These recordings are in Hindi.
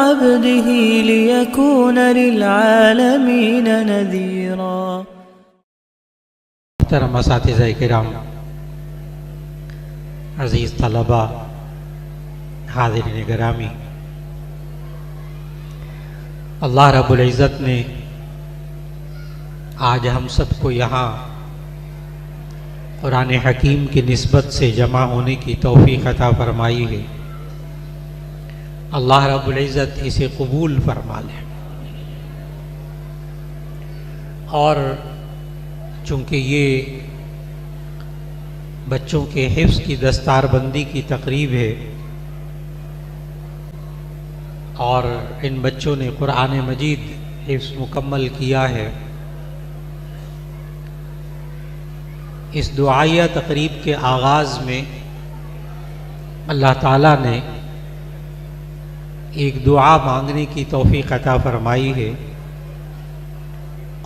अब्दिही लियकून लिलआलमीन नज़ीरा। मोहतरम असातिज़ा किराम, अज़ीज़ तलबा, हाज़िरीन गिरामी, अल्लाह रब्बुल इज़्ज़त ने आज हम सबको यहाँ कुरान हकीम की निस्बत से जमा होने की तौफ़ीक़ अता फ़रमाई है। अल्लाह रब्बुल इज़्ज़त इसे कबूल फरमा ले। और चूँकि ये बच्चों के हिफ्ज़ की दस्तारबंदी की तक़रीब है और इन बच्चों ने कुरान मजीद हिफ्ज़ मुकम्मल किया है, इस दुआया तक़रीब के आगाज़ में अल्लाह ताला ने एक दुआ मांगने की तौफ़ीक़ अता फ़रमाई है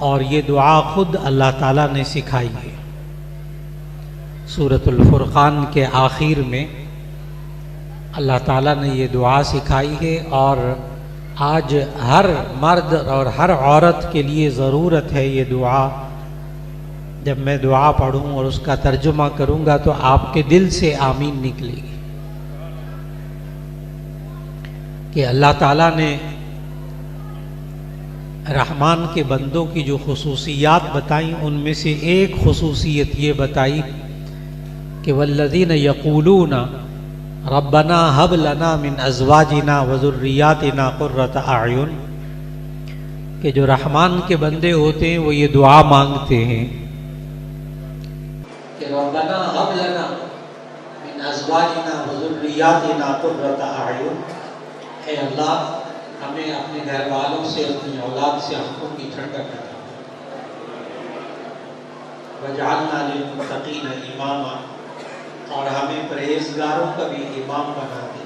और ये दुआ ख़ुद अल्लाह ताला ने सिखाई है। सूरतुल फ़ुरक़ान के आखिर में अल्लाह ताला ने ये दुआ सिखाई है और आज हर मर्द और हर औरत के लिए ज़रूरत है ये दुआ। जब मैं दुआ पढ़ूँ और उसका तर्जुमा करूँगा तो आपके दिल से आमीन निकलेगी कि अल्लाह ताला ने रहमान के बंदों की जो खुसूसियात बताई उनमें से एक खुसूसियत ये बताई कि वल्लज़ीन यक़ूलूना रब्बना हब लना मिन अज़वाजिना व ज़ुर्रियातिना क़ुर्रत अयुन, कि जो रहमान के बंदे होते हैं वो ये दुआ मांगते हैं कि रब्बना हब लना मिन अज़वाजिना व ज़ुर्रियातिना क़ुर्रत अयुन, हे अल्लाह हमें अपने घर वालों से, अपनी औलाद से आंखों की ठंडक अता वजअलना लिलमुत्तक़ीन इमामा, और हमें परहेज़गारों का भी इमाम बना दे।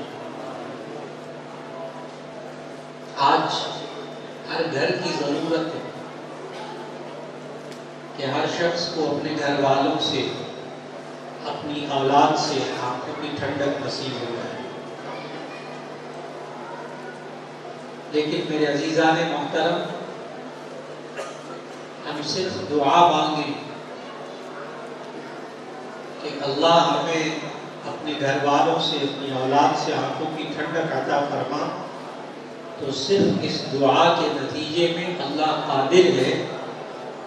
आज हर घर की ज़रूरत है कि हर शख्स को अपने घर वालों से, अपनी औलाद से आंखों की ठंडक नसीब हो जाए। लेकिन मेरे अजीज़ान मोहतरम, हम सिर्फ दुआ मांगे कि अल्लाह हमें अपने घर वालों से, अपनी औलाद से आंखों की ठंडक अता फरमा, तो सिर्फ इस दुआ के नतीजे में अल्लाह कादिर है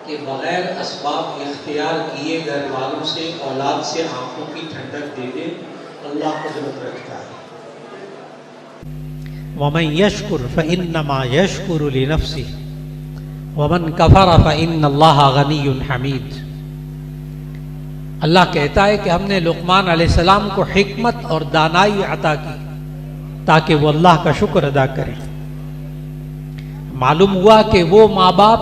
कि बग़ैर असबाब इख्तियार किए घर वालों से, औलाद से आंखों की ठंडक दे दे। अल्लाह कुदरत रखता है। वमन यशकुर फ़इन्नमा यशकुरु लिनफ़्सिही वमन कफ़र फ़इन्नल्लाह गनियुन हमीद। अल्लाह कहता है कि हमने लुक़मान अलैहिस्सलाम को हिकमत और दानाई अता की ताकि वो अल्लाह का शुक्र अदा करें। मालूम हुआ कि वो माँ बाप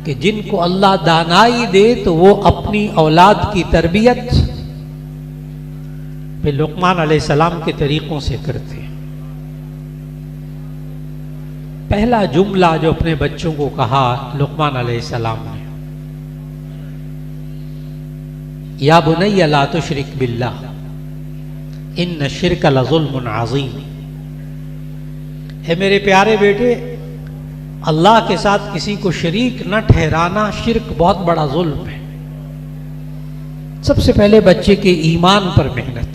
कि जिनको अल्लाह दानाई दे तो वो अपनी औलाद की तरबियत पे लुक़मान अलैहिस्सलाम के तरीक़ों से करते हैं। पहला जुमला जो अपने बच्चों को कहा लुक़मान अलैहिस्सलाम ने, या बुनय्या ला तुश्रिक बिल्लाह इन्न शिर्क लज़ुल्मुन अज़ीम। है मेरे प्यारे बेटे, अल्लाह के साथ किसी को शरीक न ठहराना शिर्क बहुत बड़ा जुल्म है। सबसे पहले बच्चे के ईमान पर मेहनत।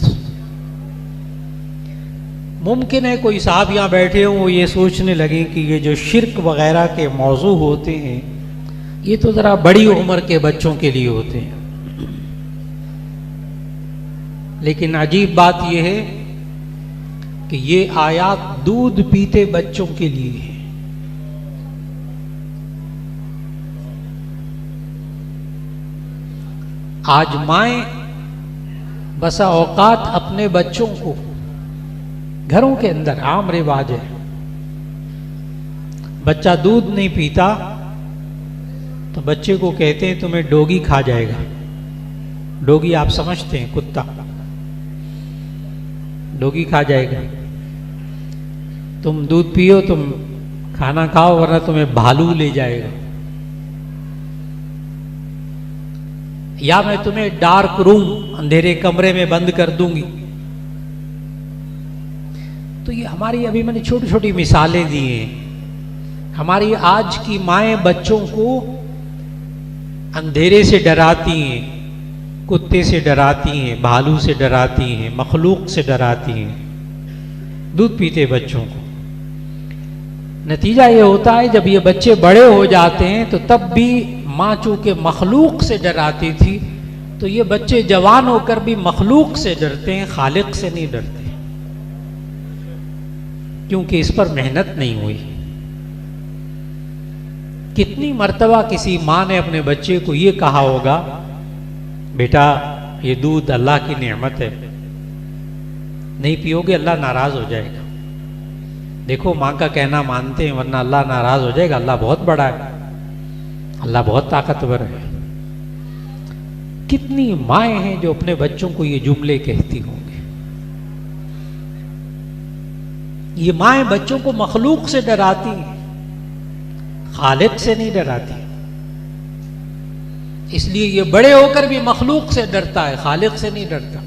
मुमकिन है कोई साहब यहाँ बैठे हों वो ये सोचने लगे कि ये जो शिर्क वगैरह के मौजू होते हैं ये तो ज़रा बड़ी उम्र के बच्चों के लिए होते हैं, लेकिन अजीब बात यह है कि ये आयात दूध पीते बच्चों के लिए है। आज माएं बसा औकात अपने बच्चों को, घरों के अंदर आम रिवाज है, बच्चा दूध नहीं पीता तो बच्चे को कहते हैं तुम्हें डोगी खा जाएगा। डोगी आप समझते हैं, कुत्ता, डोगी खा जाएगा। तुम दूध पियो, तुम खाना खाओ, वरना तुम्हें भालू ले जाएगा। या मैं तुम्हें डार्क रूम, अंधेरे कमरे में बंद कर दूंगी। तो ये हमारी, अभी मैंने छोटी छोटी मिसालें दी हैं। हमारी आज की माएं बच्चों को अंधेरे से डराती हैं, कुत्ते से डराती हैं, भालू से डराती हैं, मखलूक से डराती हैं, दूध पीते बच्चों को। नतीजा ये होता है जब ये बच्चे बड़े हो जाते हैं तो तब भी माँ चूंकि मखलूक से डराती थी, तो ये बच्चे जवान होकर भी मखलूक से डरते हैं, खालिक से नहीं डरते, क्योंकि इस पर मेहनत नहीं हुई। कितनी मर्तबा किसी माँ ने अपने बच्चे को ये कहा होगा, बेटा ये दूध अल्लाह की नेमत है, नहीं पियोगे अल्लाह नाराज हो जाएगा। देखो माँ का कहना मानते हैं वरना अल्लाह नाराज हो जाएगा, अल्लाह बहुत बड़ा है, अल्लाह बहुत ताकतवर है। कितनी माएँ हैं जो अपने बच्चों को ये जुमले कहती होंगी। ये माएँ बच्चों को मखलूक से डराती हैं, खालिक से नहीं डराती। इसलिए ये बड़े होकर भी मखलूक से डरता है, खालिक से नहीं डरता।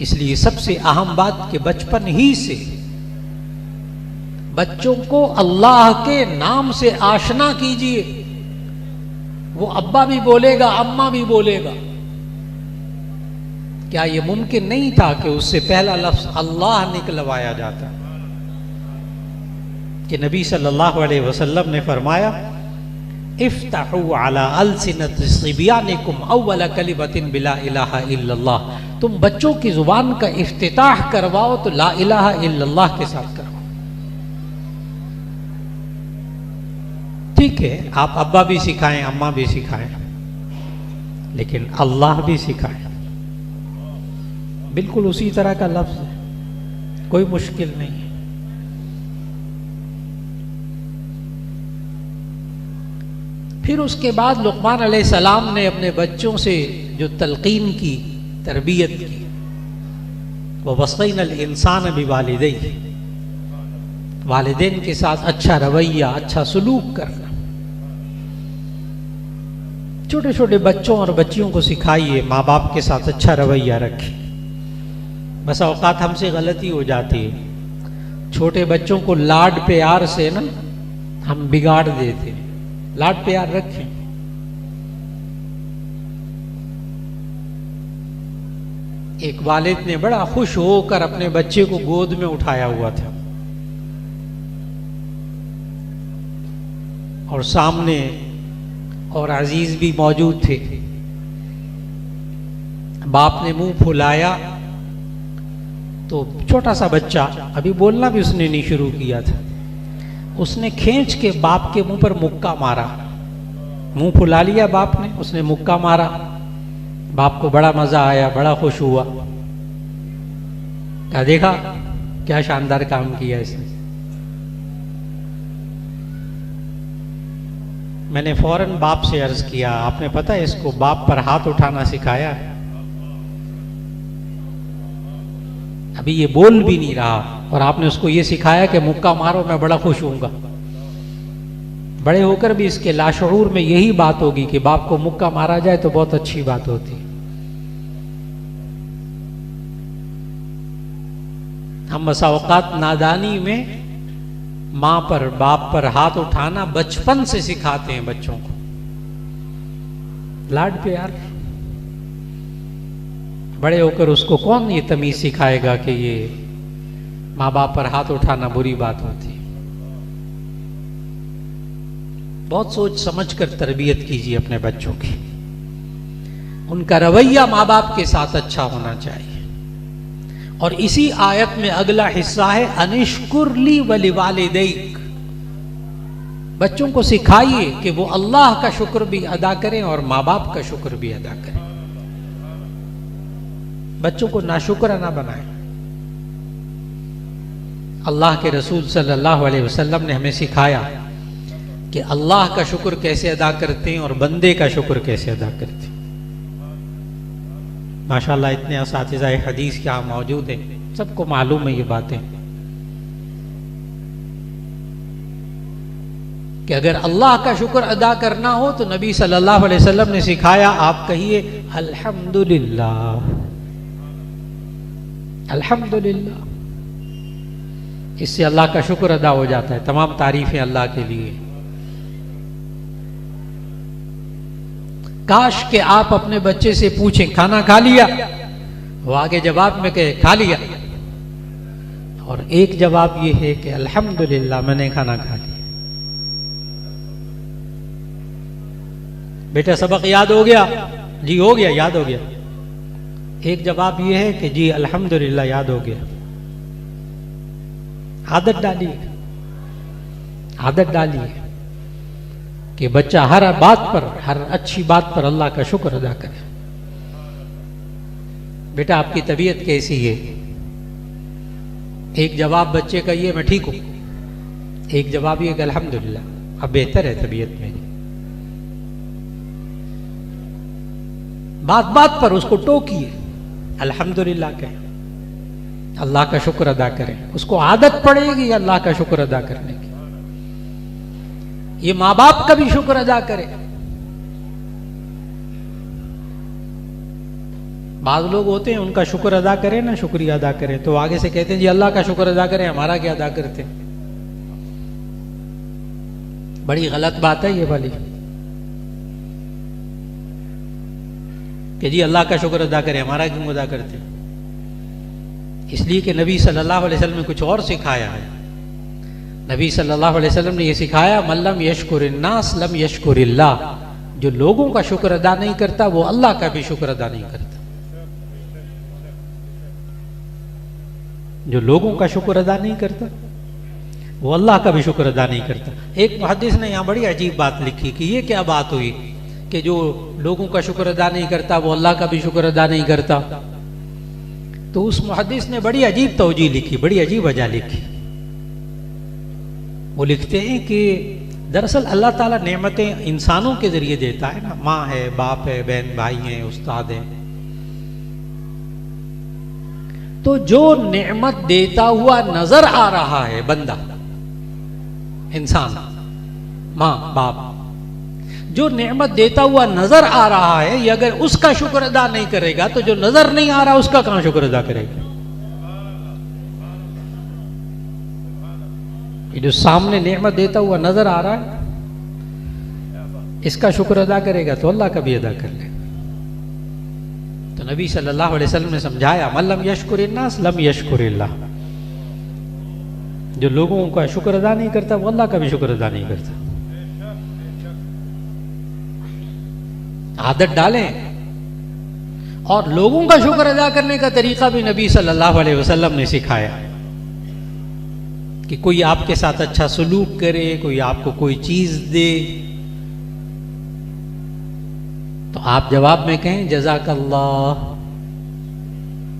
इसलिए सबसे अहम बात कि बचपन ही से बच्चों को अल्लाह के नाम से आशना कीजिए। वो अब्बा भी बोलेगा, अम्मा भी बोलेगा। क्या ये मुमकिन नहीं था कि उससे पहला लफ्ज अल्लाह निकलवाया जाता? कि नबी सल्लल्लाहु अलैहि वसल्लम ने फरमाया, इफ्ताहू अला अलसिनत सिबियानिकुम अव्वल कलिमतिन बिला इलाहा इल्लल्लाह। तुम बच्चों की जुबान का इफ्तिताह करवाओ तो ला इलाहा इल्लल्लाह के साथ करवाओ। ठीक है, आप अब्बा भी सिखाएं, अम्मा भी सिखाएं, लेकिन अल्लाह भी सिखाएं। बिल्कुल उसी तरह का लफ्ज है, कोई मुश्किल नहीं है। फिर उसके बाद लुक़मान अलैहिस्सलाम ने अपने बच्चों से जो तलकीन की, तरबियत की, वह वसैनल इंसान बिवालिदैहि, वालिदैन के साथ अच्छा रवैया, अच्छा सलूक करना। छोटे छोटे बच्चों और बच्चियों को सिखाइए, माँ बाप के साथ अच्छा रवैया रखें। बस औकात हमसे गलती हो जाती है, छोटे बच्चों को लाड प्यार से ना हम बिगाड़ देते हैं। लाड प्यार रखें। एक वालिद ने बड़ा खुश होकर अपने बच्चे को गोद में उठाया हुआ था और सामने और अजीज भी मौजूद थे। बाप ने मुंह फुलाया तो छोटा सा बच्चा, अभी बोलना भी उसने नहीं शुरू किया था, उसने खींच के बाप के मुंह पर मुक्का मारा। मुंह फुला लिया बाप ने, उसने मुक्का मारा। बाप को बड़ा मजा आया, बड़ा खुश हुआ। क्या देखा, क्या शानदार काम किया इसने। मैंने फौरन बाप से अर्ज किया, आपने पता है इसको बाप पर हाथ उठाना सिखाया है? अभी ये बोल भी नहीं रहा और आपने उसको ये सिखाया कि मुक्का मारो, मैं बड़ा खुश होऊंगा। बड़े होकर भी इसके लाशऊर में यही बात होगी कि बाप को मुक्का मारा जाए तो बहुत अच्छी बात होती है। हम बसा औकात नादानी में माँ पर, बाप पर हाथ उठाना बचपन से सिखाते हैं बच्चों को, लाड प्यार। बड़े होकर उसको कौन ये तमीज सिखाएगा कि ये माँ बाप पर हाथ उठाना बुरी बात होती है। बहुत सोच समझ कर तरबियत कीजिए अपने बच्चों की। उनका रवैया माँ बाप के साथ अच्छा होना चाहिए। और इसी आयत में अगला हिस्सा है, अनिश्कुरली वलिवालिदैक। बच्चों को सिखाइए कि वो अल्लाह का शुक्र भी अदा करें और माँ बाप का शुक्र भी अदा करें। बच्चों को नाशुक्र ना बनाएं। अल्लाह के रसूल सल्लल्लाहु अलैहि वसल्लम ने हमें सिखाया कि अल्लाह का शुक्र कैसे अदा करते हैं और बंदे का शुक्र कैसे अदा करते हैं। माशाल्लाह इतने असातिज़ा हदीस यहाँ मौजूद हैं, सबको मालूम है ये बातें। कि अगर अल्लाह का शुक्र अदा करना हो तो नबी सल्लल्लाहु अलैहि वसल्लम ने सिखाया, आप कहिए अल्हम्दुलिल्लाह, अल्हम्दुलिल्लाह। इससे अल्लाह का शुक्र अदा हो जाता है। तमाम तारीफें अल्लाह के लिए। काश के आप अपने बच्चे से पूछें खाना खा लिया, वो आगे जवाब में कहे खा लिया, और एक जवाब ये है कि अल्हम्दुलिल्लाह मैंने खाना खा लिया। बेटा सबक याद हो गया? जी हो गया, याद हो गया। एक जवाब ये है कि जी अल्हम्दुलिल्लाह याद हो गया। आदत डालिए, आदत डालिए कि बच्चा हर बात पर, हर अच्छी बात पर अल्लाह का शुक्र अदा करे। बेटा आपकी तबीयत कैसी है? एक जवाब बच्चे का ये मैं ठीक हूं, एक जवाब ये कि अल्हम्दुलिल्लाह अब बेहतर है तबीयत मेरी। बात बात पर उसको टोकिए, अल्हम्दुलिल्लाह कहें, अल्लाह का शुक्र अदा करें। उसको आदत पड़ेगी अल्लाह का शुक्र अदा करने की। ये माँ बाप का भी शुक्र अदा करे। बाद लोग होते हैं उनका शुक्र अदा करें ना, शुक्रिया अदा करें, तो आगे से कहते हैं जी अल्लाह का शुक्र अदा करें, हमारा क्या अदा करते हैं। बड़ी गलत बात है ये वाली कि जी अल्लाह का शुक्र अदा करें, हमारा क्यों अदा करते हैं। इसलिए कि नबी सल्लल्लाहु अलैहि वसल्लम ने कुछ और सिखाया है। नबी सल्लल्लाहु अलैहि वसल्लम ने यह सिखाया, मल्लम यशकुरिन्नास लम यशकुरिल्लाह। जो लोगों का शुक्र अदा नहीं करता वो अल्लाह का भी शुक्र अदा नहीं करता। जो लोगों का शुक्र अदा नहीं करता वो अल्लाह का भी शुक्र अदा नहीं करता। एक मुहद्दिस ने यहां बड़ी अजीब बात लिखी कि ये क्या बात हुई कि जो लोगों का शुक्र अदा नहीं करता वो अल्लाह का भी शुक्र अदा नहीं करता। तो उस मुहद्दिस ने बड़ी अजीब तौजीह लिखी, बड़ी अजीब वजह लिखी। वो लिखते हैं कि दरअसल अल्लाह ताला नेमतें इंसानों के जरिए देता है ना, माँ है, बाप है, बहन भाई हैं, उस्ताद हैं। तो जो नेमत देता हुआ नजर आ रहा है बंदा, इंसान, माँ बाप, जो नेमत देता हुआ नजर आ रहा है, ये अगर उसका शुक्र अदा नहीं करेगा तो जो नजर नहीं आ रहा उसका कहां शुक्र अदा करेगा। ये जो सामने नेमत देता हुआ नजर आ रहा है इसका शुक्र अदा करेगा तो अल्लाह का भी अदा कर ले। तो नबी सल्लल्लाहु अलैहि वसल्लम ने समझाया, मल्लम यशकुरिन्नास लम यशकुरिल्लाह। जो लोगों का शुक्र अदा नहीं करता वो अल्लाह का भी शुक्र अदा नहीं करता। आदत डालें। और लोगों का शुक्र अदा करने का तरीका भी नबी सल्लल्लाहु अलैहि वसल्लम ने सिखाया कि कोई आपके साथ अच्छा सलूक करे, कोई आपको कोई चीज दे तो आप जवाब में कहें जज़ाकल्लाह,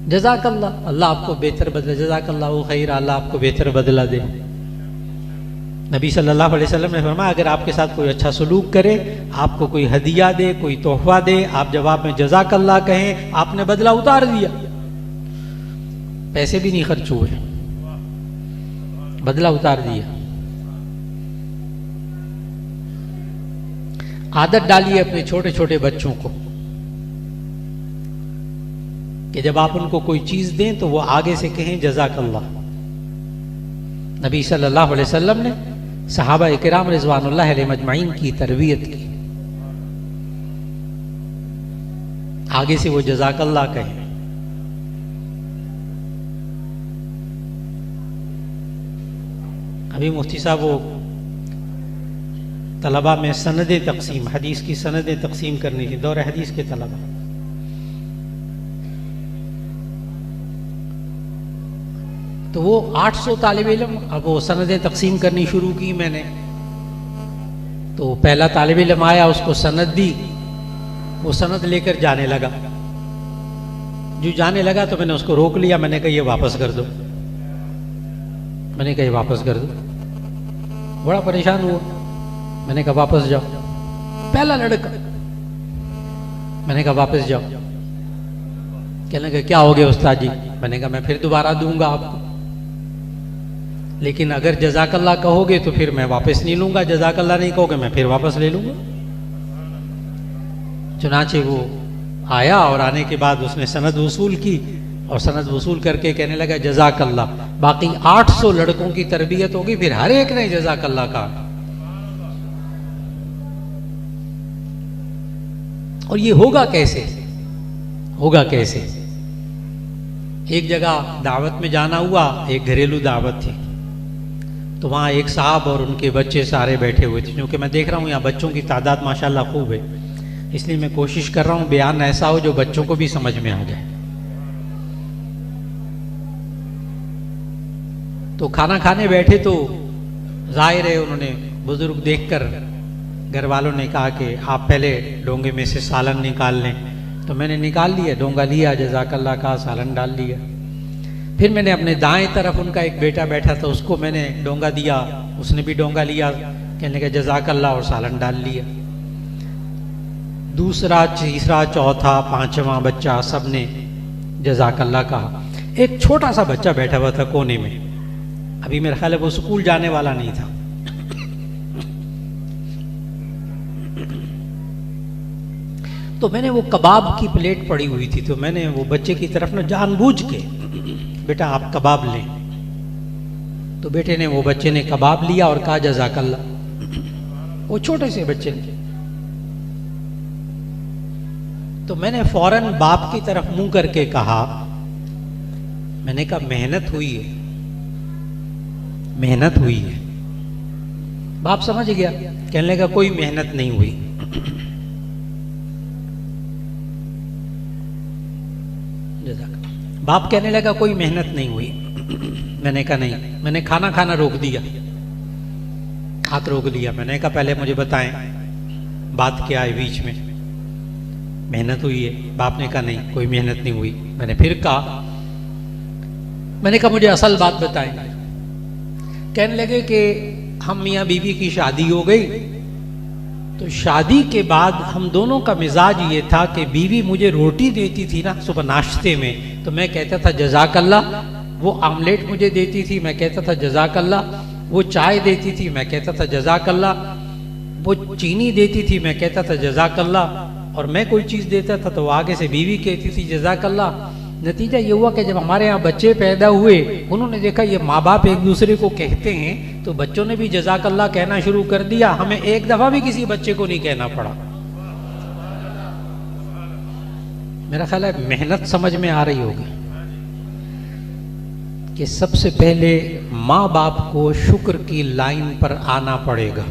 जज़ाकल्लाह, अल्लाह आपको बेहतर बदला, जज़ाकल्लाहु खैर, अल्लाह आपको बेहतर बदला दे। नबी सल्लल्लाहु अलैहि वसल्लम ने फरमाया अगर आपके साथ कोई अच्छा सलूक करे, आपको कोई हदिया दे, कोई तोहफा दे, आप जवाब में जज़ाकल्लाह कहें, आपने बदला उतार दिया, पैसे भी नहीं खर्च हुए, बदला उतार दिया। आदत डालिए अपने छोटे छोटे बच्चों को कि जब आप उनको कोई चीज दें तो वो आगे से कहें जज़ाकल्लाह। नबी सल्लल्लाहु अलैहि वसल्लम ने सहाबा इकराम रिज़वानुल्लाह अलैहिम अजमईन की तरबियत की, आगे से वो जज़ाकल्लाह कहें। अभी मुफ्ती साहब वो तलबा में सनदें तकसीम, हदीस की सनदें तकसीम करनी थी, दौर हदीस के तलबा। तो वो 800 तालिब इल्म, अब वो सनदें तकसीम करनी शुरू की मैंने। तो पहला तालिब इल्म आया, उसको सनद दी, वो सनद लेकर जाने लगा। जो जाने लगा तो मैंने उसको रोक लिया, मैंने कहा ये वापस कर दो, मैंने कहा ये वापस कर दो। बड़ा परेशान हुआ, मैंने कहा वापस जाओ। पहला लड़का, मैंने कहा वापस जाओ। कहने लगा क्या हो गया उस्ताद जी? मैंने कहा मैं फिर दोबारा दूंगा आपको। लेकिन अगर जज़ाकल्लाह कहोगे तो फिर मैं वापस नहीं लूँगा, जज़ाकल्लाह नहीं कहोगे मैं फिर वापस ले लूँगा। चुनाचे वो आया और आने के बाद उसने सनद वसूल की और सनद वसूल करके कहने लगा जज़ाकल्लाह। बाकी 800 लड़कों की तरबियत होगी, फिर हर एक ने जज़ाकल्लाह कहा। और ये होगा कैसे? होगा कैसे? एक जगह दावत में जाना हुआ, एक घरेलू दावत थी, तो वहाँ एक साहब और उनके बच्चे सारे बैठे हुए थे। क्योंकि मैं देख रहा हूँ यहाँ बच्चों की तादाद माशाल्लाह खूब है, इसलिए मैं कोशिश कर रहा हूँ बयान ऐसा हो जो बच्चों को भी समझ में आ जाए। तो खाना खाने बैठे तो जाहिर है उन्होंने बुजुर्ग देखकर घर वालों ने कहा कि आप पहले डोंगे में से सालन निकाल लें। तो मैंने निकाल लिया, डोंगा लिया, जज़ाकल्लाह का सालन डाल लिया। फिर मैंने अपने दाएं तरफ उनका एक बेटा बैठा था, उसको मैंने डोंगा दिया, उसने भी डोंगा लिया, कहने का जज़ाकल्लाह और सालन डाल लिया। दूसरा, तीसरा, चौथा, पांचवा बच्चा सबने जज़ाकल्लाह कहा। एक छोटा सा बच्चा बैठा हुआ था कोने में, अभी मेरा ख्याल है वो स्कूल जाने वाला नहीं था। तो मैंने वो कबाब की प्लेट पड़ी हुई थी, तो मैंने वो बच्चे की तरफ ना जानबूझ के, बेटा आप कबाब लें। तो बेटे ने, वो बच्चे ने कबाब लिया और कहा जज़ाकल्लाह, वो छोटे से बच्चे ने। तो मैंने फौरन बाप की तरफ मुंह करके कहा, मैंने कहा मेहनत हुई है, मेहनत हुई है। बाप समझ गया, कहने लगा कोई मेहनत नहीं हुई। बाप कहने लगा कोई मेहनत नहीं हुई। मैंने कहा नहीं, मैंने खाना खाना रोक दिया, हाथ रोक लिया। मैंने कहा पहले मुझे बताएं बात क्या है बीच में, मेहनत हुई है? बाप ने कहा नहीं कोई मेहनत नहीं हुई। मैंने फिर कहा, मैंने कहा मुझे असल बात बताएं। कहने लगे कि हम मियाँ बीवी की शादी हो गई, तो शादी के बाद हम दोनों का मिजाज ये था कि बीवी मुझे रोटी देती थी ना सुबह नाश्ते में, तो मैं कहता था जज़ाकल्लाह। वो आमलेट मुझे देती थी, मैं कहता था जज़ाकल्लाह। वो चाय देती थी, मैं कहता था जज़ाकल्लाह। वो चीनी देती थी, मैं कहता था जज़ाकल्लाह। और मैं कोई चीज़ देता था तो वो आगे से बीवी कहती थी जज़ाकल्लाह। नतीजा ये हुआ कि जब हमारे यहाँ बच्चे पैदा हुए, उन्होंने देखा ये माँ बाप एक दूसरे को कहते हैं, तो बच्चों ने भी जज़ाकल्लाह कहना शुरू कर दिया। हमें एक दफा भी किसी बच्चे को नहीं कहना पड़ा। मेरा ख्याल है मेहनत समझ में आ रही होगी कि सबसे पहले माँ बाप को शुक्र की लाइन पर आना पड़ेगा।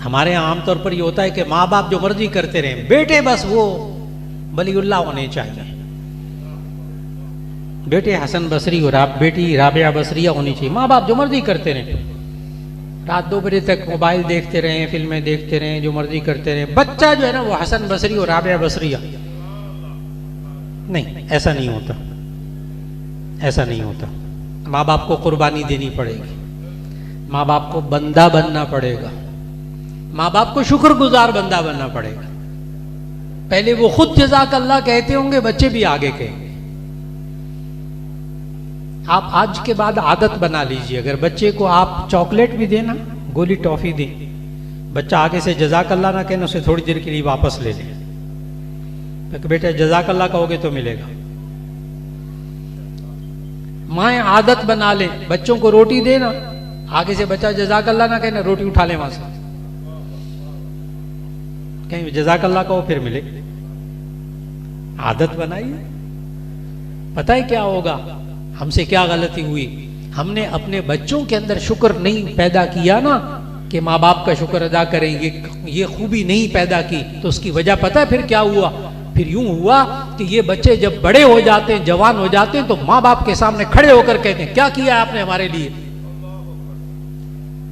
हमारे यहाँ आमतौर पर ये होता है कि माँ बाप जो मर्जी करते रहे, बेटे बस वो वलीउल्लाह होने चाहिए, बेटे हसन बसरी और बेटी राबिया बसरिया होनी चाहिए। माँ बाप जो मर्जी करते रहे, रात 2 बजे तक मोबाइल देखते रहे, फिल्में देखते रहे, जो मर्जी करते रहे, बच्चा जो है ना वो हसन बसरी और राबिया बसरिया। नहीं, ऐसा नहीं होता, ऐसा नहीं होता। माँ बाप को कुर्बानी देनी पड़ेगी, माँ बाप को बंदा बनना पड़ेगा, माँ बाप को शुक्रगुजार बंदा बनना पड़ेगा। पहले वो खुद जज़ाकल्लाह कहते होंगे, बच्चे भी आगे कहेंगे। आप आज के बाद आदत बना लीजिए, अगर बच्चे को आप चॉकलेट भी देना, गोली टॉफी दें, बच्चा आगे से जज़ाकल्लाह ना कहना, उसे थोड़ी देर के लिए वापस ले लें। तो बेटा जज़ाकल्लाह कहोगे तो मिलेगा। माएँ आदत बना ले, बच्चों को रोटी देना, आगे से बच्चा जज़ाकल्लाह ना कहना, रोटी उठा ले वहां से, कहीं जज़ाकल्लाह कहो फिर मिले। आदत बनाइए। पता है क्या होगा, हमसे क्या गलती हुई, हमने अपने बच्चों के अंदर शुक्र नहीं पैदा किया ना, कि माँ बाप का शुक्र अदा करेंगे, ये खूबी नहीं पैदा की। तो उसकी वजह पता है फिर क्या हुआ? फिर यूं हुआ कि ये बच्चे जब बड़े हो जाते हैं, जवान हो जाते हैं, तो माँ बाप के सामने खड़े होकर कहते हैं क्या किया आपने हमारे लिए,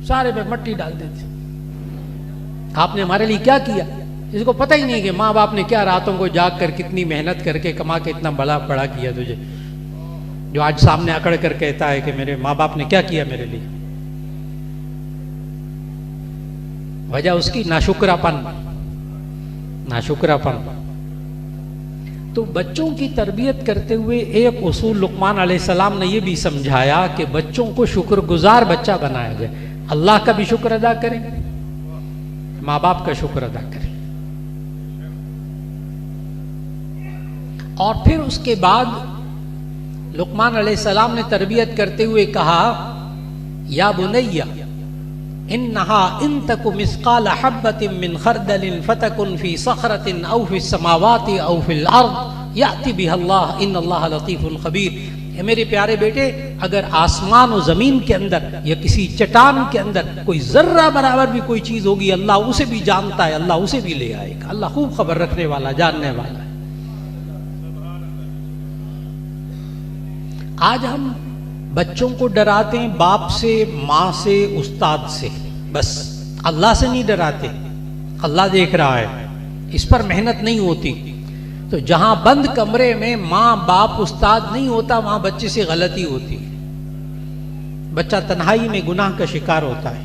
सारे पे मट्टी डाल देते, आपने हमारे लिए क्या किया। इसको पता ही नहीं कि माँ बाप ने क्या रातों को जाग कर कितनी मेहनत करके कमा के इतना बड़ा किया तुझे, जो आज सामने अकड़ कर कहता है कि मेरे माँ बाप ने क्या किया मेरे लिए। वजह उसकी नाशुक्रापन। तो बच्चों की तरबियत करते हुए एक उसूल लुकमान अलैहिस्सलाम ने यह भी समझाया कि बच्चों को शुक्रगुजार बच्चा बनाया जाए। अल्लाह का भी शुक्र अदा करें, माँ बाप का शुक्र अदा करें। और फिर उसके बाद लुकमान अलैहिस्सलाम ने तरबियत करते हुए कहा, या बुनैया इन्नहा इन तकु मिस्काल हब्बतिन मिन खरदलिन फतकुन फी सखरतिन औ फी समावाति औ फिल अर्द याति बिहल्लाह इन्नल्लाह लतीफुन खबीर। मेरे प्यारे बेटे, अगर आसमान और जमीन के अंदर या किसी चट्टान के अंदर कोई जर्रा बराबर भी कोई चीज होगी, अल्लाह उसे भी जानता है, अल्लाह उसे भी ले आएगा। अल्लाह खूब खबर रखने वाला, जानने वाला है। आज हम बच्चों को डराते हैं बाप से, माँ से, उस्ताद से, बस अल्लाह से नहीं डराते। अल्लाह देख रहा है, इस पर मेहनत नहीं होती। तो जहां बंद कमरे में माँ बाप उस्ताद नहीं होता, वहां बच्चे से गलती होती है। बच्चा तन्हाई में गुनाह का शिकार होता है।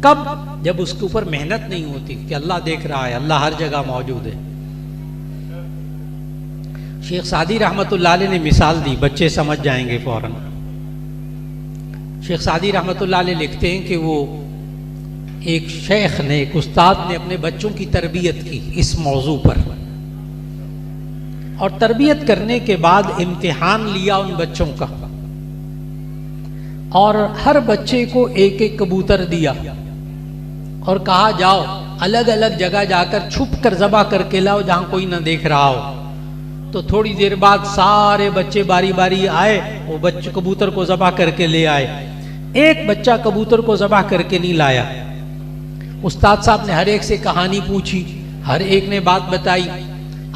कब? जब उसके ऊपर मेहनत नहीं होती कि अल्लाह देख रहा है, अल्लाह हर जगह मौजूद है। शेख सादी रहमतुल्लाह अलैह ने मिसाल दी, बच्चे समझ जाएंगे फौरन। शेख सादी रहमतुल्लाह अलैह लिखते हैं कि वो एक शेख ने, एक उस्ताद ने अपने बच्चों की तरबियत की इस मौजू पर, और तरबियत करने के बाद इम्तिहान लिया उन बच्चों का, और हर बच्चे को एक एक कबूतर दिया और कहा, जाओ अलग अलग जगह जाकर छुप कर ज़बा करके लाओ जहां कोई ना देख रहा हो। तो थोड़ी देर बाद सारे बच्चे बारी बारी आए, वो बच्चे कबूतर को ज़बा करके ले आए। एक बच्चा कबूतर को ज़बा करके नहीं लाया। उस्ताद साहब ने हर एक से कहानी पूछी, हर एक ने बात बताई।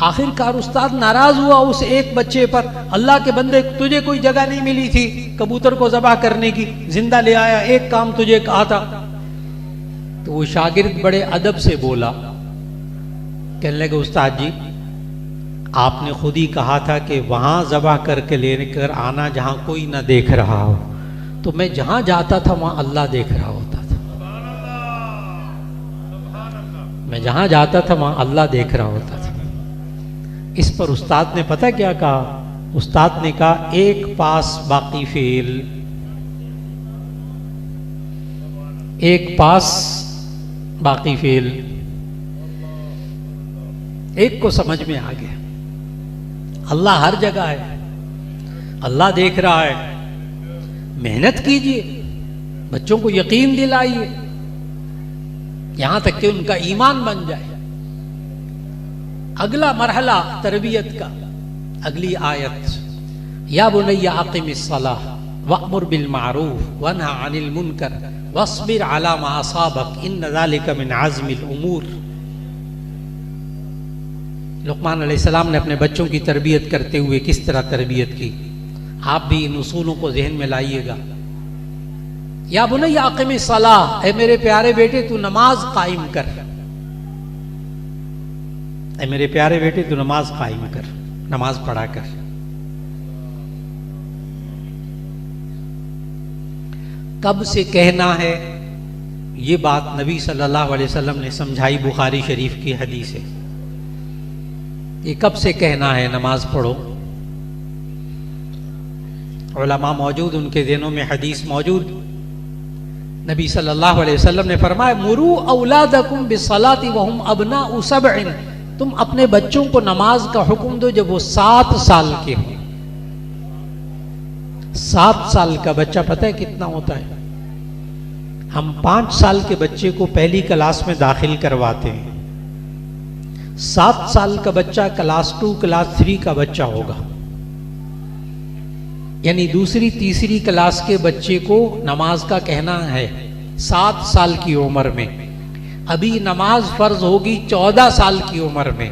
आखिरकार उस्ताद नाराज हुआ उस एक बच्चे पर, अल्लाह के बंदे, तुझे कोई जगह नहीं मिली थी कबूतर को ज़बा करने की, जिंदा ले आया, एक काम तुझे कहा था। तो वो शागिर्द बड़े अदब से बोला, कहने लगे, उस्ताद जी आपने खुद ही कहा था कि वहां ज़बा करके लेकर आना जहां कोई ना देख रहा हो। तो मैं जहां जाता था वहां अल्लाह देख रहा होता था। मैं जहां जाता था वहां अल्लाह देख रहा होता था। इस पर उस्ताद ने पता क्या कहा? उस्ताद ने कहा, एक पास बाकी फेल, एक पास बाकी फेल। एक को समझ में आ गया, अल्लाह हर जगह है, अल्लाह देख रहा है। मेहनत कीजिए, बच्चों को यकीन दिलाइए, यहां तक कि उनका ईमान बन जाए। अगला मरहला तरबियत का, अगली आयत, या बुनैया अक़िमिस सलाह वअमुर बिल मारूफ वन्हा अनिल मुनकर वस्बिर अला मा असाबक इन्न ज़ालिका मिन अज़्मिल उमूर। लुक़मान अलैहिस्सलाम ने अपने बच्चों की तरबियत करते हुए किस तरह तरबियत की, आप भी इन उसूलों को ज़हन में लाइएगा। या बुनैया अक़िमिस सलाह, ऐ मेरे प्यारे बेटे तू नमाज कायम कर, ऐ मेरे प्यारे बेटे तू नमाज कायम कर, नमाज पढ़ा कर। कब से कहना है ये बात नबी सल्लल्लाहु अलैहि वसल्लम ने समझाई, बुखारी शरीफ की हदीस है। ये कब से कहना है नमाज पढ़ो। उलमा मौजूद, उनके दिनों में हदीस मौजूद। नबी सल्लल्लाहु अलैहि वसल्लम ने फरमाया, मुरू औलादकुम बिस्सलाति वहुम अबनाउ सबइन, तुम अपने बच्चों को नमाज का हुक्म दो जब वो 7 साल के हों। 7 साल का बच्चा पता है कितना होता है? हम 5 साल के बच्चे को पहली क्लास में दाखिल करवाते हैं। 7 साल का बच्चा क्लास 2, क्लास 3 का बच्चा होगा, यानी दूसरी तीसरी क्लास के बच्चे को नमाज का कहना है 7 साल की उम्र में। अभी नमाज फर्ज होगी 14 साल की उम्र में,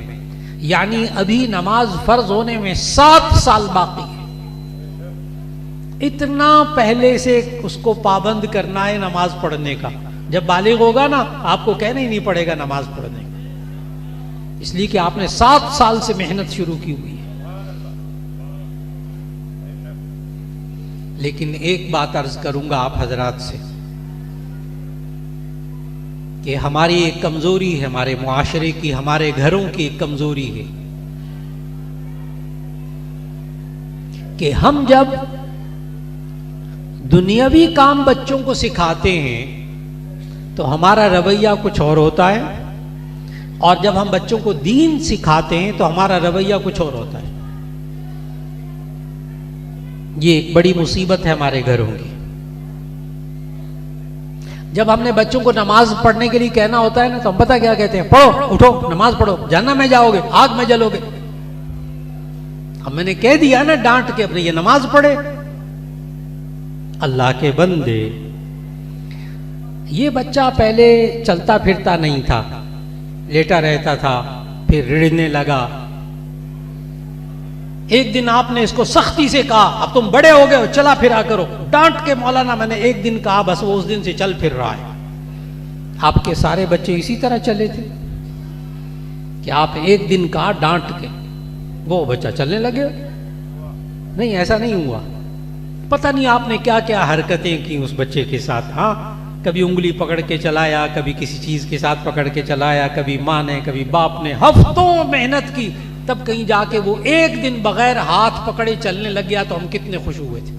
यानी अभी नमाज फर्ज होने में 7 साल बाकी है। इतना पहले से उसको पाबंद करना है नमाज पढ़ने का। जब बालिग होगा ना, आपको कहना ही नहीं पड़ेगा नमाज पढ़ने का, इसलिए कि आपने 7 साल से मेहनत शुरू की हुई है। लेकिन एक बात अर्ज करूंगा आप हजरात से कि हमारी एक कमजोरी है, हमारे मुआशरे की, हमारे घरों की एक कमजोरी है कि हम जब दुनियावी काम बच्चों को सिखाते हैं तो हमारा रवैया कुछ और होता है, और जब हम बच्चों को दीन सिखाते हैं तो हमारा रवैया कुछ और होता है। ये एक बड़ी मुसीबत है हमारे घरों की। जब हमने बच्चों को नमाज पढ़ने के लिए कहना होता है ना, तो हम पता क्या कहते हैं, पढ़ो, उठो, नमाज पढ़ो, जन्नत में जाओगे, आग में जलोगे। अब मैंने कह दिया ना डांट के, अपने ये नमाज पढ़े। अल्लाह के बंदे, ये बच्चा पहले चलता फिरता नहीं था, लेटा रहता था, फिर रिड़ने लगा। एक दिन आपने इसको सख्ती से कहा, अब तुम बड़े हो गए हो, चला फिरा करो। डांट के, मौलाना मैंने एक दिन कहा, बस वो उस दिन से चल फिर रहा है। आपके सारे बच्चे इसी तरह चले थे कि आप एक दिन कहा डांट के, वो बच्चा चलने लगे। नहीं, ऐसा नहीं हुआ। पता नहीं आपने क्या क्या हरकतें की उस बच्चे के साथ। हाँ, कभी उंगली पकड़ के चलाया, कभी किसी चीज के साथ पकड़ के चलाया, कभी माँ ने, कभी बाप ने, हफ्तों मेहनत की, तब कहीं जाके वो एक दिन बगैर हाथ पकड़े चलने लग गया। तो हम कितने खुश हुए थे।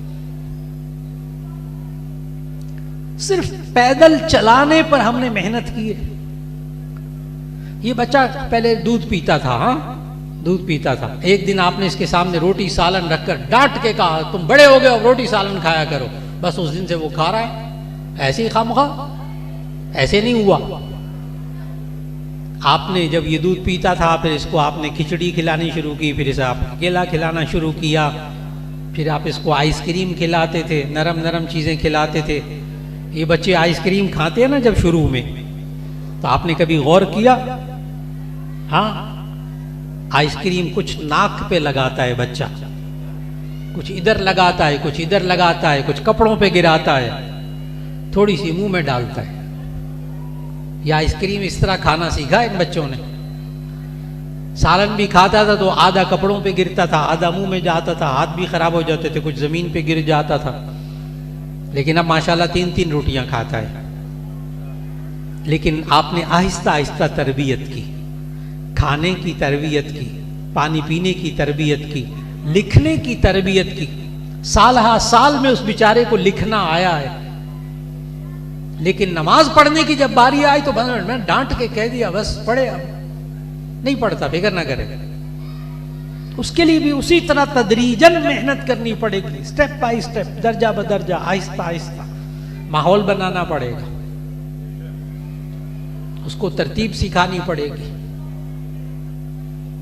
सिर्फ पैदल चलाने पर हमने मेहनत की है। ये बच्चा पहले दूध पीता था, हाँ, दूध पीता था। एक दिन आपने इसके सामने रोटी सालन रखकर डांट के कहा, तुम बड़े हो गए हो, रोटी सालन खाया करो। बस उस दिन से वो खा रहा है ऐसे ही खामखा। ऐसे नहीं हुआ। आपने जब ये दूध पीता था, फिर इसको आपने खिचड़ी खिलानी शुरू की, फिर इसे आप केला खिलाना शुरू किया, फिर आप इसको आइसक्रीम खिलाते थे, नरम नरम चीजें खिलाते थे। ये बच्चे आइसक्रीम खाते हैं ना जब शुरू में, तो आपने कभी गौर किया? हाँ, आइसक्रीम कुछ नाक पे लगाता है बच्चा, कुछ इधर लगाता है, कुछ इधर लगाता है, कुछ कपड़ों पे गिराता है, थोड़ी सी मुंह में डालता है। या आइसक्रीम इस तरह खाना सीखा इन बच्चों ने। सालन भी खाता था तो आधा कपड़ों पे गिरता था, आधा मुंह में जाता था, हाथ भी खराब हो जाते थे, कुछ जमीन पे गिर जाता था। लेकिन अब माशाल्लाह 3-3 रोटियां खाता है। लेकिन आपने आहिस्ता आहिस्ता तरबियत की, खाने की तरबियत की, पानी पीने की तरबियत की, लिखने की तरबियत की। साल हा साल में उस बेचारे को लिखना आया है। लेकिन नमाज पढ़ने की जब बारी आई तो मैं डांट के कह दिया, बस पढ़े, अब नहीं पढ़ता, फिक्र ना करे। उसके लिए भी उसी तरह तदरीजन मेहनत करनी पड़ेगी, स्टेप बाय स्टेप, दर्जा बदर्जा, आहिस्ता आहिस्ता माहौल बनाना पड़ेगा, उसको तरतीब सिखानी पड़ेगी।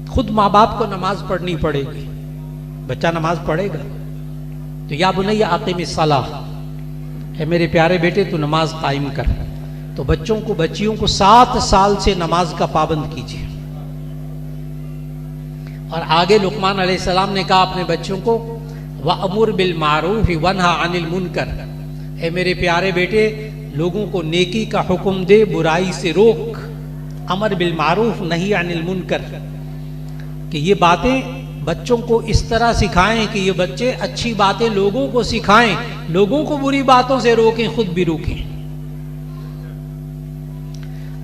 खुद माँ बाप को नमाज पढ़नी पड़ेगी। बच्चा नमाज पढ़ेगा तो या बुनैया आक़िमिस सलाह, है मेरे प्यारे बेटे तू नमाज कायम कर। तो बच्चों को, बच्चियों को 7 साल से नमाज का पाबंद कीजिए। और आगे लुकमान अलैहिस्सलाम ने कहा अपने बच्चों को, वअमुर बिल मारूफ वन्हा अनिल मुनकर, है मेरे प्यारे बेटे लोगों को नेकी का हुक्म दे, बुराई से रोक। अमर बिल मारूफ नहीं अनिल मुनकर, कि ये बातें बच्चों को इस तरह सिखाएं कि ये बच्चे अच्छी बातें लोगों को सिखाएं, लोगों को बुरी बातों से रोकें, खुद भी रोकें।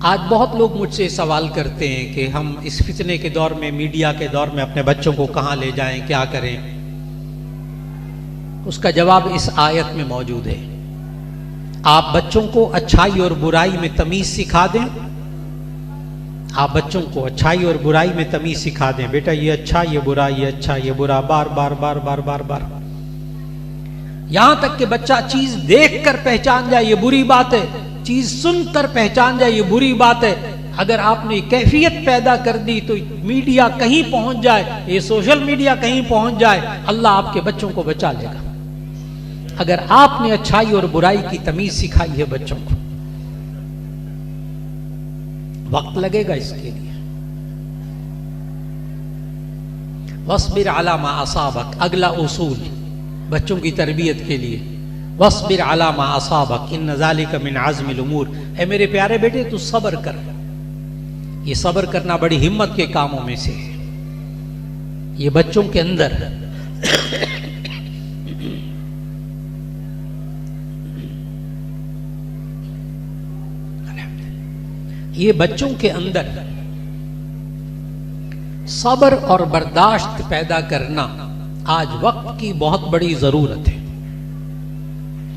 आज बहुत लोग मुझसे सवाल करते हैं कि हम इस फितने के दौर में, मीडिया के दौर में अपने बच्चों को कहां ले जाएं, क्या करें। उसका जवाब इस आयत में मौजूद है। आप बच्चों को अच्छाई और बुराई में तमीज सिखा दें। आप बच्चों को अच्छाई और बुराई में तमीज सिखा दें। बेटा ये अच्छा, ये बुरा, ये अच्छा, ये बुरा, बार बार बार बार बार बार, यहां तक कि बच्चा चीज देख कर पहचान जाए ये बुरी बात है, चीज सुनकर पहचान जाए ये बुरी बात है। अगर आपने कैफियत पैदा कर दी तो मीडिया कहीं पहुंच जाए, ये सोशल मीडिया कहीं पहुंच जाए, अल्लाह आपके बच्चों को बचा लेगा। अगर आपने अच्छाई और बुराई की तमीज सिखाई है बच्चों को। वक्त लगेगा इसके लिए। वस्बिर अला मा असाबक, अगला उसूल बच्चों की तरबियत के लिए, वस्बिर अला मा असाबक इन्न ज़ालिका मिन आज़मिल उमूर, है मेरे प्यारे बेटे तू सब्र कर। ये सब्र करना बड़ी हिम्मत के कामों में से है। ये बच्चों के अंदर ये बच्चों के अंदर सब्र और बर्दाश्त पैदा करना आज वक्त की बहुत बड़ी ज़रूरत है।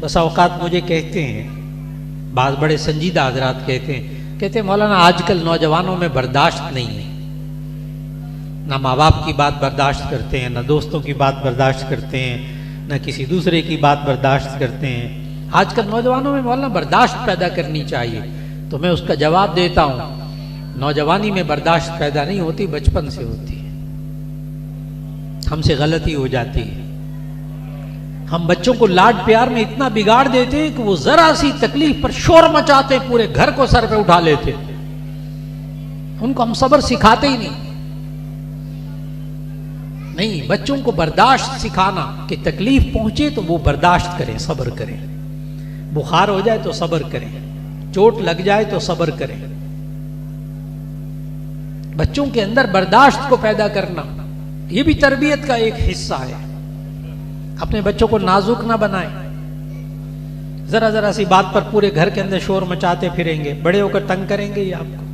बस औकात मुझे कहते हैं, बात बड़े संजीदा हजरात कहते हैं मौलाना आजकल नौजवानों में बर्दाश्त नहीं है, ना माँ बाप की बात बर्दाश्त करते हैं, ना दोस्तों की बात बर्दाश्त करते हैं, ना किसी दूसरे की बात बर्दाश्त करते हैं। आजकल नौजवानों में मौलाना बर्दाश्त पैदा करनी चाहिए। तो मैं उसका जवाब देता हूँ, नौजवानी में बर्दाश्त पैदा नहीं होती, बचपन से होती है। हमसे गलती हो जाती है, हम बच्चों को लाड प्यार में इतना बिगाड़ देते हैं कि वो जरा सी तकलीफ पर शोर मचाते, पूरे घर को सर पे उठा लेते। उनको हम सब्र सिखाते ही नहीं, बच्चों को बर्दाश्त सिखाना कि तकलीफ पहुंचे तो वो बर्दाश्त करें, सब्र करें। बुखार हो जाए तो सब्र करें, चोट लग जाए तो सब्र करें। बच्चों के अंदर बर्दाश्त को पैदा करना ये भी तरबियत का एक हिस्सा है। अपने बच्चों को नाजुक ना बनाएं, जरा जरा सी बात पर पूरे घर के अंदर शोर मचाते फिरेंगे, बड़े होकर तंग करेंगे, ये आपको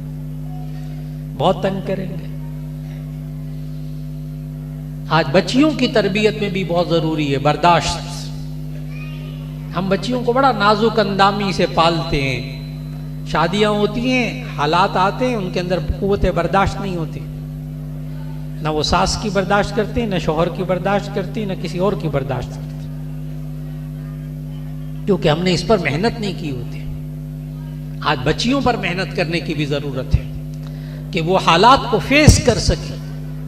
बहुत तंग करेंगे। आज बच्चियों की तरबियत में भी बहुत जरूरी है बर्दाश्त। हम बच्चियों को बड़ा नाजुक अंदामी से पालते हैं, शादियां होती हैं, हालात आते हैं, उनके अंदर कुव्वत बर्दाश्त नहीं होती। ना वो सास की बर्दाश्त करती, ना शौहर की बर्दाश्त करती, ना किसी और की बर्दाश्त करती, क्योंकि हमने इस पर मेहनत नहीं की होती। आज बच्चियों पर मेहनत करने की भी जरूरत है कि वो हालात को फेस कर सके।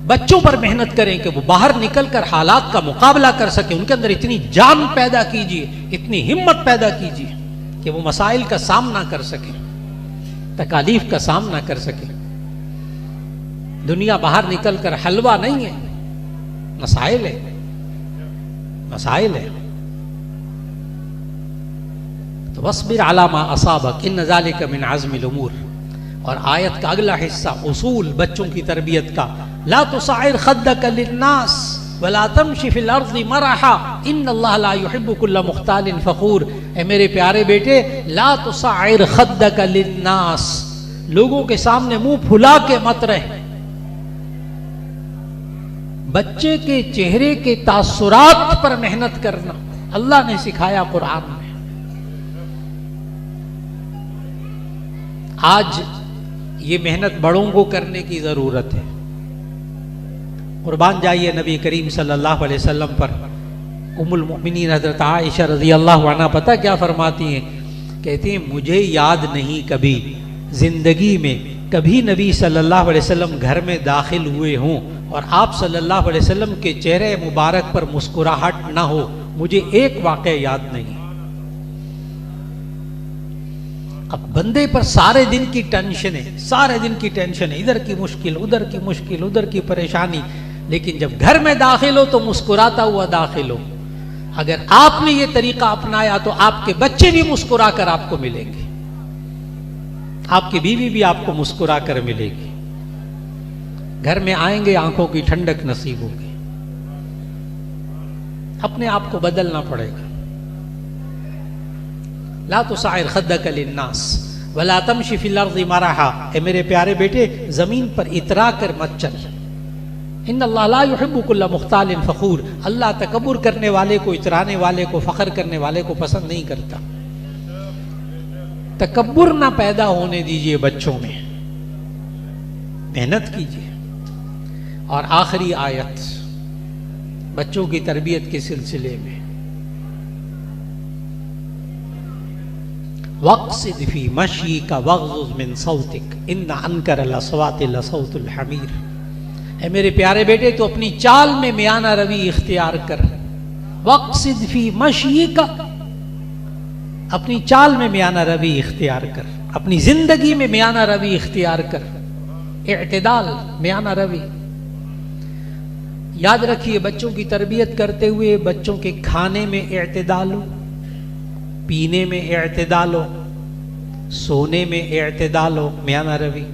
बच्चों पर मेहनत करें कि वो बाहर निकलकर हालात का मुकाबला कर सके। उनके अंदर इतनी जान पैदा कीजिए, इतनी हिम्मत पैदा कीजिए कि वो मसाइल का सामना कर सके, तकालीफ का सामना कर सके। दुनिया बाहर निकलकर हलवा नहीं है, मसाइल है, मसाइल है। तो वस्बिर अला मा असाबक इन्न ज़ालिका मिन अज़्मिल उमूर। और आयत का अगला हिस्सा उसूल बच्चों की तरबियत का, ला तुसाइर खद्दक लिन्नास वला तमशी फिल अर्ज़ि मरहा इन्नल्लाह ला युहिब्बु कुल्ला मुख्तालिन फखूर। ए मेरे प्यारे बेटे, ला तुसाइर खद्दक लिन्नास, लोगों के सामने मुंह फुला के मत रहे। बच्चे के चेहरे के तासुरात पर मेहनत करना अल्लाह ने सिखाया कुरान में। आज ये मेहनत बड़ों को करने की जरूरत है। कुर्बान जाइए नबी करीम सल्लल्लाहु अलैहि वसल्लम पर। उम्मुल मोमिनीन हज़रत आयशा रज़ी अल्लाहु अन्हा पता क्या फरमाती हैं? कहती हैं, मुझे याद नहीं कभी जिंदगी में कभी नबी सल्लल्लाहु अलैहि वसल्लम घर में दाखिल हुए हों और आप सल्लल्लाहु अलैहि वसल्लम के चेहरे मुबारक पर मुस्कुराहट ना हो। मुझे एक वाक़या याद नहीं। अब बंदे पर सारे दिन की टेंशन है, सारे दिन की टेंशन है, इधर की मुश्किल, उधर की मुश्किल, उधर की परेशानी, लेकिन जब घर में दाखिल हो तो मुस्कुराता हुआ दाखिल हो। अगर आपने ये तरीका अपनाया तो आपके बच्चे भी मुस्कुरा कर आपको मिलेंगे, आपकी बीवी भी आपको मुस्कुरा कर मिलेगी। घर में आएंगे, आंखों की ठंडक नसीब होगी। अपने आप को बदलना पड़ेगा। ला तुसाइर खद्दक लिन्नास वला तमशी फिल अर्ज़ि मरहा। ए मेरे प्यारे बेटे, जमीन पर इतरा कर मत चल। इन्नल्लाह ला युहिब्बु कुल्ला मुख्तालिन फखूर। अल्लाह तकब्बुर करने वाले को, इतराने वाले को, फख्र करने वाले को पसंद नहीं करता। तकब्बुर ना पैदा होने दीजिए बच्चों में, मेहनत कीजिए। और आखिरी आयत बच्चों की तरबियत के सिलसिले में, वक़्सिद फी मशीका वग़्ज़ुज़ मिन सौतिक इन्न अनकर लस्वाति लसौतुल हमीर। ए मेरे प्यारे बेटे, तो अपनी चाल में मियाना रवि इख्तियार कर। वक़्सिद फी मशीका, अपनी चाल में मियाना रवि इख्तियार कर, अपनी जिंदगी में मियाना रवि इख्तियार कर। इअ्तिदाल, मियाना रवि। याद रखिए, बच्चों की तरबियत करते हुए बच्चों के खाने में इअ्तिदाल हो, पीने में इअ्तिदाल हो, सोने में इअ्तिदाल हो, मियाना रवि।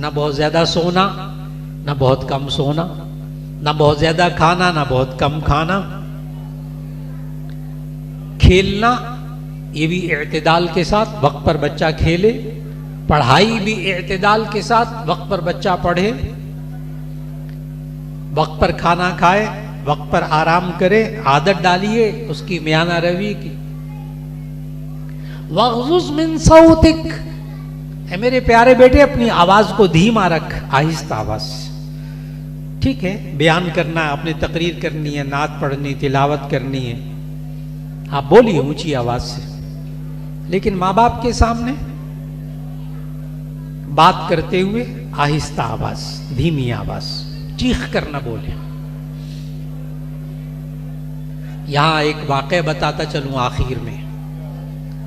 ना बहुत ज्यादा सोना, ना बहुत कम सोना, ना बहुत ज्यादा खाना, ना बहुत कम खाना। खेलना, ये भी इअ्तिदाल के साथ, वक्त पर बच्चा खेले। पढ़ाई भी इअ्तिदाल के साथ, वक्त पर बच्चा पढ़े। वक्त पर खाना खाए, वक्त पर आराम करे, आदत डालिए उसकी मियाना रवि की। वग़्ज़ुज़ मिन सौतिक, है मेरे प्यारे बेटे अपनी आवाज को धीमा रख, आहिस्ता आवाज। ठीक है, बयान करना है, अपनी तकरीर करनी है, नात पढ़नी, तिलावत करनी है, आप बोलिए ऊंची आवाज से, लेकिन माँ बाप के सामने बात करते हुए आहिस्ता आवाज, धीमी आवाज, चीख कर न बोले। यहां एक वाक़या बताता चलूं आखिर में,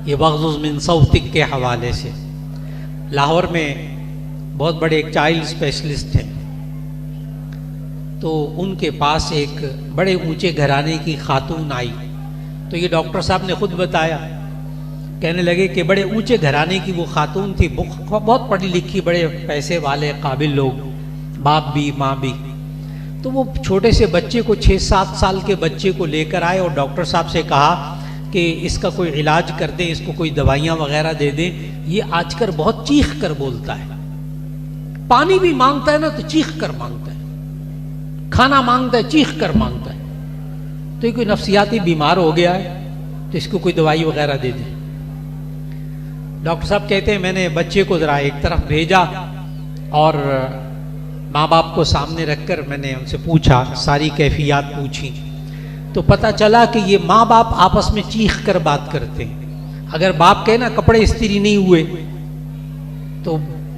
ये वग़्ज़ुज़ मिन सौतिक के हवाले से। लाहौर में बहुत बड़े एक चाइल्ड स्पेशलिस्ट हैं, तो उनके पास एक बड़े ऊंचे घराने की खातून आई। तो ये डॉक्टर साहब ने खुद बताया, कहने लगे कि बड़े ऊंचे घराने की वो खातून थी, बहुत पढ़ी लिखी, बड़े पैसे वाले काबिल लोग, बाप भी माँ भी। तो वो छोटे से बच्चे को, 6-7 साल के बच्चे को लेकर आए और डॉक्टर साहब से कहा कि इसका कोई इलाज कर दें, इसको कोई दवाइयाँ वगैरह दे दें, ये आजकल बहुत चीख कर बोलता है, पानी भी मांगता है ना तो चीख कर मांगता है, खाना मांगता है चीख कर मांगता है। तो ये कोई नफ्सियाती बीमार हो गया है, तो इसको कोई दवाई वगैरह दे दें। डॉक्टर साहब कहते हैं मैंने बच्चे को जरा एक तरफ भेजा और माँ बाप को सामने रखकर मैंने उनसे पूछा, सारी कैफियत पूछी, तो पता चला कि ये माँ बाप आपस में चीख कर बात करते हैं। अगर बाप कहे ना कपड़े इस्त्री नहीं हुए तो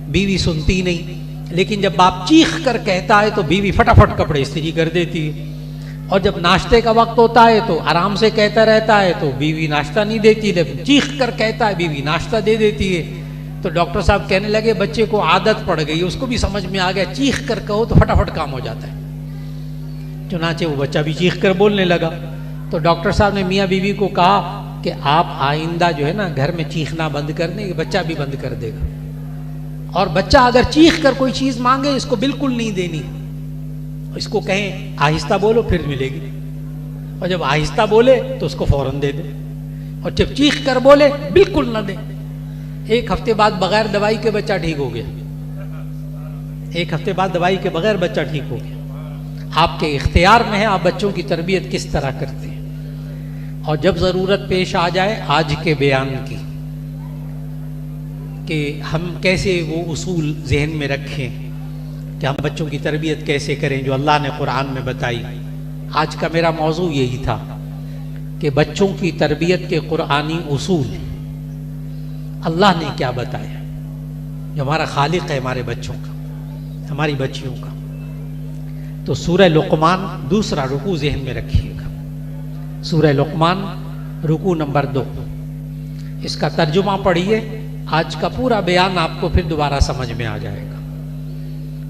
बीवी सुनती नहीं, लेकिन जब बाप चीख कर कहता है तो बीवी फटाफट कपड़े इस्त्री कर देती है। और जब नाश्ते का वक्त होता है तो आराम से कहता रहता है तो बीवी नाश्ता नहीं देती, लेकिन चीख कर कहता है बीवी नाश्ता दे देती है। तो डॉक्टर साहब कहने लगे बच्चे को आदत पड़ गई, उसको भी समझ में आ गया, चीख कर कहो तो फटाफट काम हो जाता है। चुनाचे वो बच्चा भी चीख कर बोलने लगा। तो डॉक्टर साहब ने मियाँ बीवी को कहा कि आप आइंदा जो है ना घर में चीखना बंद कर दें, बच्चा भी बंद कर देगा। और बच्चा अगर चीख कर कोई चीज मांगे इसको बिल्कुल नहीं देनी, इसको कहें आहिस्ता बोलो फिर मिलेगी, और जब आहिस्ता बोले तो उसको फौरन दे दे, और जब चीख कर बोले बिल्कुल ना दे। 1 हफ्ते बाद बगैर दवाई के बच्चा ठीक हो गया, 1 हफ्ते बाद दवाई के बगैर बच्चा ठीक हो गया। आपके इख्तियार में है आप बच्चों की तरबियत किस तरह करते हैं। और जब जरूरत पेश आ जाए आज के बयान की कि हम कैसे वो उसूल जहन में रखें कि हम बच्चों की तरबियत कैसे करें जो अल्लाह ने कुरान में बताई। आज का मेरा मौजू यही था कि बच्चों की तरबियत के कुरानी उसूल अल्लाह ने क्या बताया, जो हमारा खालिक है हमारे बच्चों का, हमारी बच्चियों का। तो सूरह लुक़मान दूसरा रुकू जहन में रखिएगा, सूरह लुक़मान रुकू नंबर 2, इसका तर्जुमा पढ़िए, आज का पूरा बयान आपको फिर दोबारा समझ में आ जाएगा।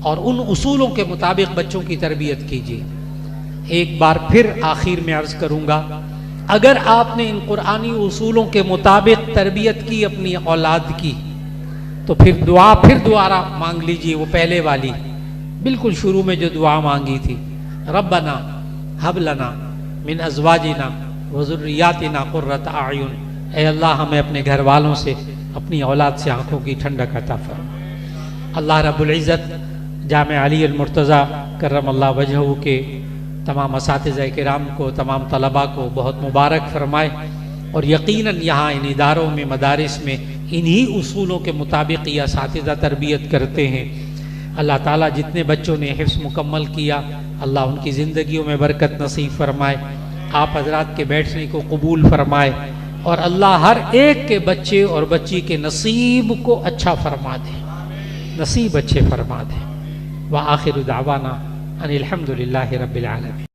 और उन उसूलों के मुताबिक बच्चों की तरबियत कीजिए। एक बार फिर आखिर में अर्ज करूंगा, अगर आपने इन कुरानी उसूलों के मुताबिक तरबियत की अपनी औलाद की तो फिर दोबारा मांग लीजिए, वो पहले वाली बिल्कुल शुरू में जो दुआ मांगी थी, रब्बना हब लना मिन अज़वाजिना व ज़ुर्रियातिना क़ुर्रत आयुन, ऐ अल्लाह हमें अपने घर वालों से अपनी औलाद से आंखों की ठंडक अता फरमा। अल्लाह रब्बुल इज़्ज़त जामिया अली अल मुर्तज़ा करमल्लाहु वजहहू के तमाम असातिज़ा किराम को, तमाम तलबा को बहुत मुबारक फरमाए। और यकीनन यहाँ इन इदारों में, मदारिस में इन्हीं उसूलों के मुताबिक ये असातिज़ा तरबियत करते हैं। अल्लाह ताला जितने बच्चों ने हिफ्ज़ मुकम्मल किया, अल्लाह उनकी ज़िंदगियों में बरकत नसीब फरमाए, आप हज़रात के बैठने को कबूल फरमाए, और अल्लाह हर एक के बच्चे और बच्ची के नसीब को अच्छा फरमा दे, नसीब अच्छे फरमा दे। व आखिर दावाना अनिल हम्दुलिल्लाहि रब्बिल आलमीन।